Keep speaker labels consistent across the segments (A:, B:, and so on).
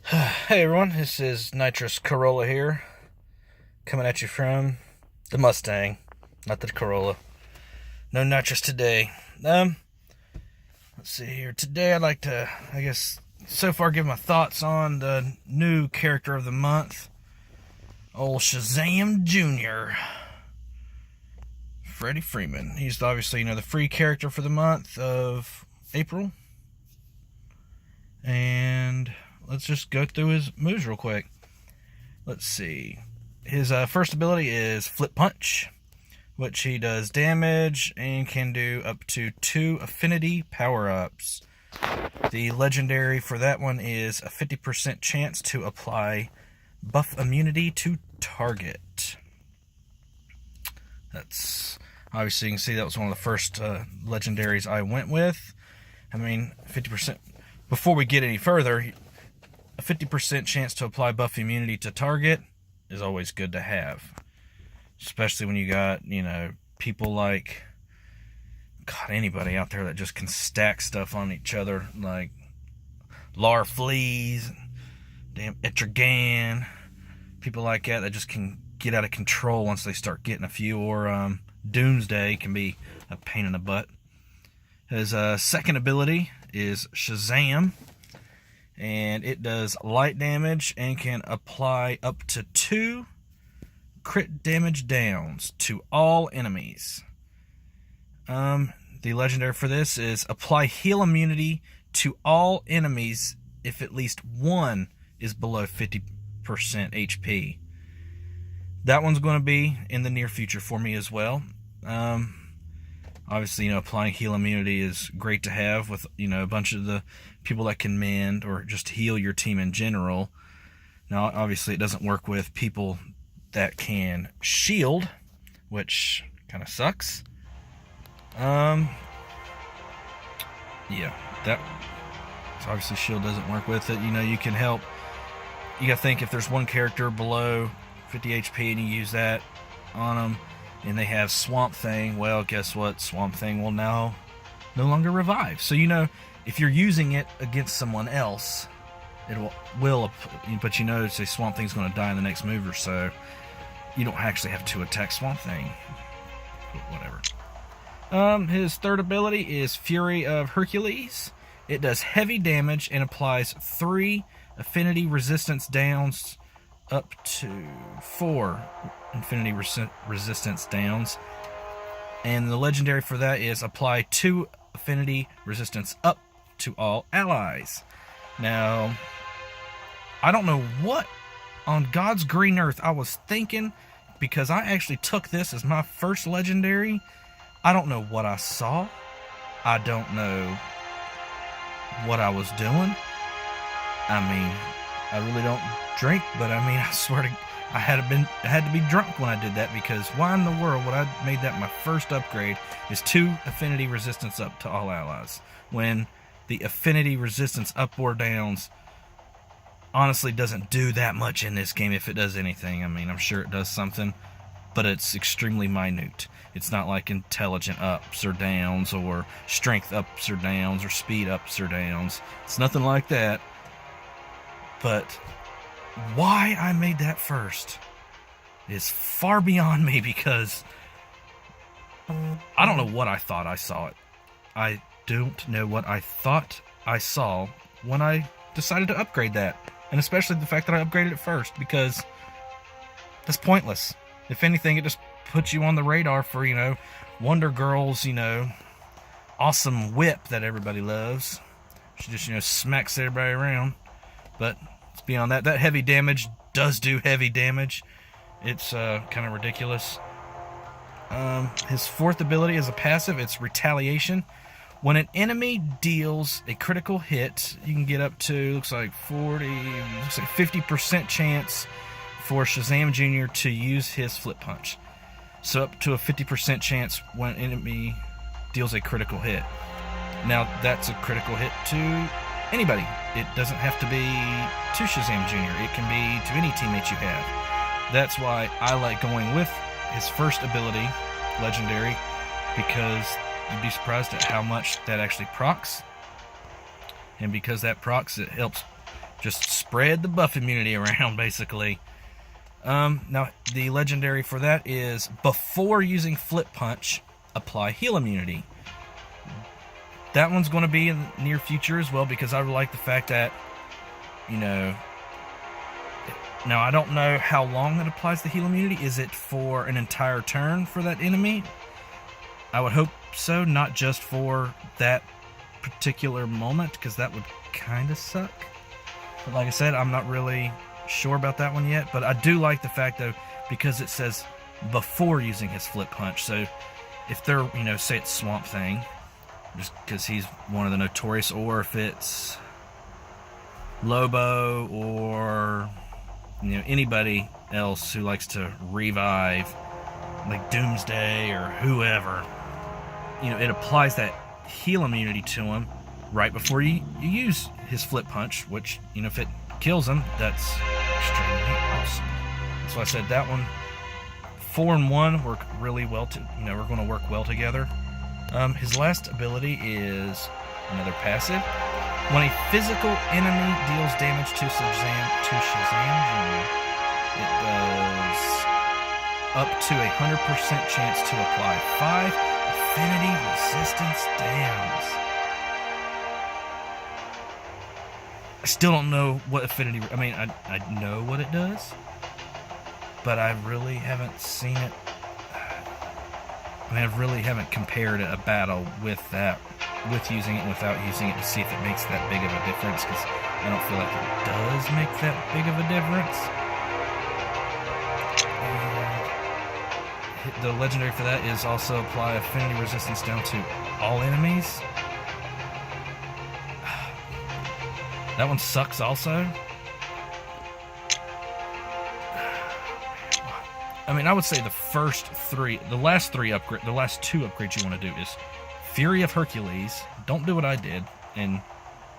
A: Hey everyone, this is NitrousCorolla here, coming at you from the Mustang, not the Corolla. No nitrous today. Let's see here. Today I'd like to, so far give my thoughts on the new character of the month, old Shazam Jr. Freddy Freeman. He's obviously, the free character for the month of April. And let's just go through his moves real quick. Let's see. His first ability is Flip Punch, which he does damage and can do up to 2 affinity power-ups. The legendary for that one is a 50% chance to apply buff immunity to target. That's obviously, you can see that was one of the first legendaries I went with. 50%. Before we get any further, a 50% chance to apply buff immunity to target is always good to have. Especially when you got, people like, anybody out there that just can stack stuff on each other, like Fleas, damn Etrigan, people like that just can get out of control once they start getting a few, or Doomsday can be a pain in the butt. His second ability is Shazam, and it does light damage and can apply up to 2 crit damage downs to all enemies. The legendary for this is apply heal immunity to all enemies if at least one is below 50% HP. That one's going to be in the near future for me as well. Obviously, applying heal immunity is great to have with, a bunch of the people that can mend or just heal your team in general. Now, obviously, it doesn't work with people that can shield, which kind of sucks. So obviously shield doesn't work with it. You can help. You gotta think, if there's one character below 50 HP and you use that on them, and they have Swamp Thing, well, guess what? Swamp Thing will now no longer revive. So, if you're using it against someone else, it will, but say Swamp Thing's going to die in the next move or so, you don't actually have to attack Swamp Thing. Whatever. His third ability is Fury of Hercules. It does heavy damage and applies 3 affinity resistance downs up to 4 infinity resistance downs. And the legendary for that is apply 2 affinity resistance up to all allies. Now, I don't know what on God's green earth I was thinking, because I actually took this as my first legendary. I don't know what I saw. I don't know what I was doing. I really don't drink, but I swear to, I had to be drunk when I did that, because why in the world would I made that my first upgrade is 2 affinity resistance up to all allies, when the affinity resistance up or downs honestly doesn't do that much in this game, if it does anything. I'm sure it does something, but it's extremely minute. It's not like intelligent ups or downs, or strength ups or downs, or speed ups or downs. It's nothing like that. But why I made that first is far beyond me, because I don't know what I thought I saw it. I don't know what I thought I saw when I decided to upgrade that. And especially the fact that I upgraded it first, because that's pointless. If anything, it just puts you on the radar for, Wonder Girl's, awesome whip that everybody loves. She just, smacks everybody around. But it's beyond that. That heavy damage does do heavy damage. It's kind of ridiculous. His fourth ability is a passive. It's Retaliation. When an enemy deals a critical hit, you can get up to, looks like 50% chance for Shazam Jr. to use his Flip Punch. So up to a 50% chance when an enemy deals a critical hit. Now, that's a critical hit to anybody. It doesn't have to be to Shazam Jr. It can be to any teammate you have. That's why I like going with his first ability, Legendary, because you'd be surprised at how much that actually procs. And because that procs, it helps Just spread the buff immunity around, basically. Now, the legendary for that is before using Flip Punch, apply heal immunity. That one's going to be in the near future as well, because I like the fact that, you know, now I don't know how long it applies the heal immunity. Is it for an entire turn for that enemy? I would hope so, not just for that particular moment, because that would kind of suck. But like I said, I'm not really sure about that one yet, but I do like the fact, though, because it says before using his Flip Punch. So if they're, you know, say it's Swamp Thing, just because he's one of the notorious, or if it's Lobo, or, you know, anybody else who likes to revive, like Doomsday or whoever, you know, it applies that heal immunity to him right before you use his Flip Punch, which, you know, if it kills him, that's extremely awesome. So I said that one, 4 and 1 work really well. We're going to work well together. His last ability is another passive. When a physical enemy deals damage to Shazam Jr., it does up to 100% chance to apply 5 affinity resistance dams. I still don't know what affinity... I mean, I know what it does, but I really haven't seen it. I mean, I really haven't compared a battle with that, with using it and without using it, to see if it makes that big of a difference, because I don't feel like it does make that big of a difference. And the legendary for that is also apply affinity resistance down to all enemies. That one sucks also. I mean, I would say the last two upgrades you want to do is Fury of Hercules. Don't do what I did and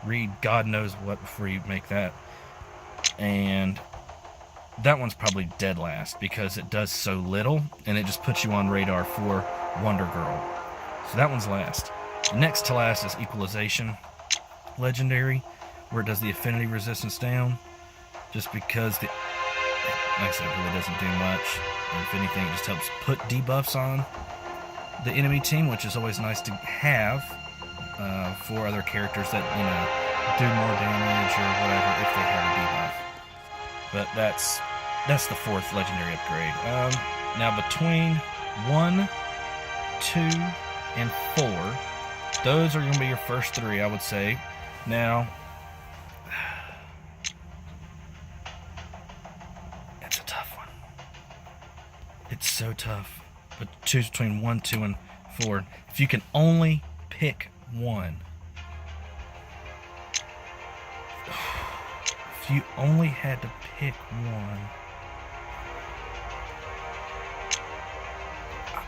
A: read God knows what before you make that. And that one's probably dead last, because it does so little, and it just puts you on radar for Wonder Girl. So that one's last. The next to last is Equalization legendary, where it does the affinity resistance down, just because like I said, it really doesn't do much. And if anything, it just helps put debuffs on the enemy team, which is always nice to have for other characters that, you know, do more damage or whatever if they have a debuff. But that's the 4th legendary upgrade. Now between 1, 2, and 4, those are going to be your first 3, I would say. Now, it's a tough one. It's so tough. But choose between 1, 2, and 4. If you can only pick one. If you only had to pick one.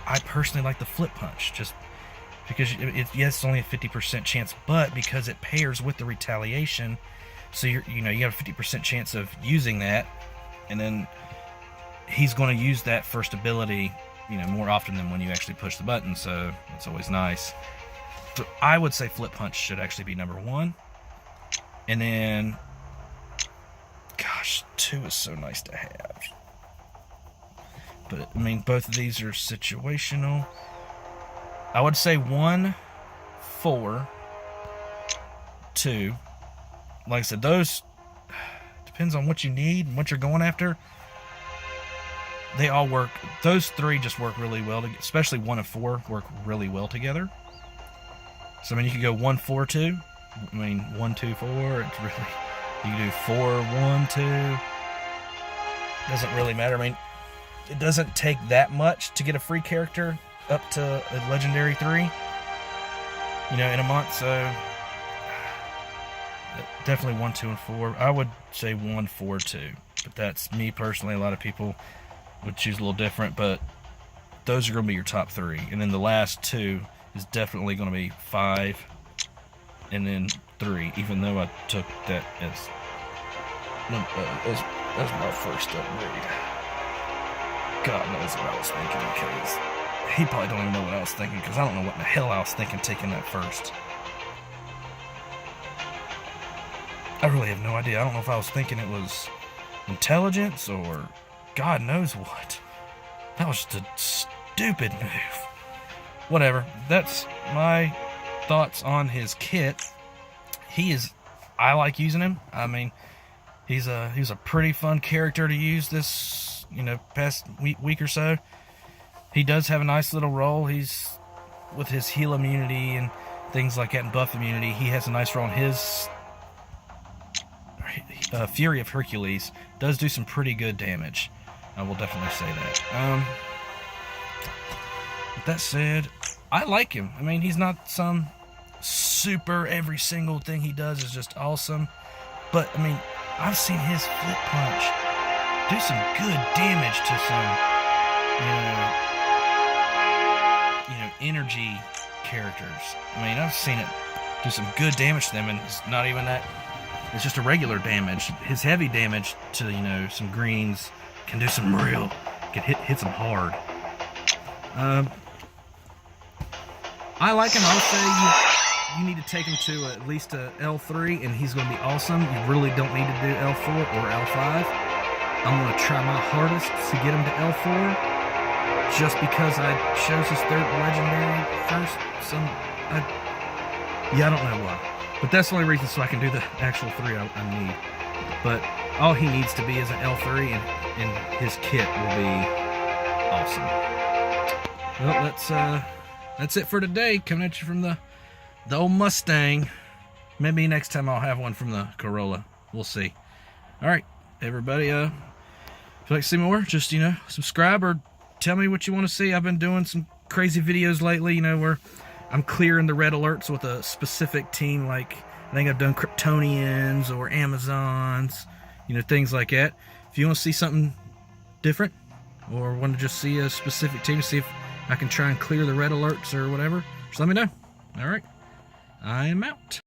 A: I personally like the Flip Punch, just because it's only a 50% chance, but because it pairs with the retaliation, so you have a 50% chance of using that, and then he's going to use that first ability, more often than when you actually push the button, so it's always nice. So I would say Flip Punch should actually be number 1, and then, gosh, 2 is so nice to have. But, both of these are situational. I would say 1, 4, 2. Like I said, those depends on what you need and what you're going after. They all work. Those 3 just work really well, especially 1 and 4 work really well together. So, you could go 1, 4, 2. 1, 2, 4. It's really, you can do 4, 1, 2. Doesn't really matter. It doesn't take that much to get a free character up to a legendary 3, in a month. So definitely 1, 2, and 4. I would say 1, 4, 2, but that's me personally. A lot of people would choose a little different, but those are going to be your top 3, and then the last 2 is definitely going to be 5 and then 3, even though I took that as my first upgrade. God knows what I was thinking, because he probably don't even know what I was thinking, because I don't know what the hell I was thinking taking that first. I really have no idea. I don't know if I was thinking it was intelligence or God knows what. That was just a stupid move. Whatever. That's my thoughts on his kit. I like using him. I mean, he's a pretty fun character to use this, past week or so. He does have a nice little role. He's with his heal immunity and things like that and buff immunity. He has a nice role in his Fury of Hercules. Does do some pretty good damage. I will definitely say that. With that said, I like him. I mean, he's not some super every single thing he does is just awesome. But, I mean, I've seen his flip punch do some good damage to some, energy characters. I mean, I've seen it do some good damage to them, and it's not even that. It's just a regular damage. His heavy damage to, some greens can do some can hit them hard. I like him. I would say you need to take him to at least a L3, and he's going to be awesome. You really don't need to do L4 or L5. I'm going to try my hardest to get him to L4, just because I chose his third legendary first. I don't know why. But that's the only reason, so I can do the actual 3 I need. But all he needs to be is an L3, and his kit will be awesome. Well, that's it for today. Coming at you from the old Mustang. Maybe next time I'll have one from the Corolla. We'll see. Alright, everybody, if you'd like to see more, just, subscribe or tell me what you want to see. I've been doing some crazy videos lately, where I'm clearing the red alerts with a specific team, like I think I've done Kryptonians or Amazons, things like that. If you want to see something different or want to just see a specific team, see if I can try and clear the red alerts or whatever, just let me know. Alright, I am out.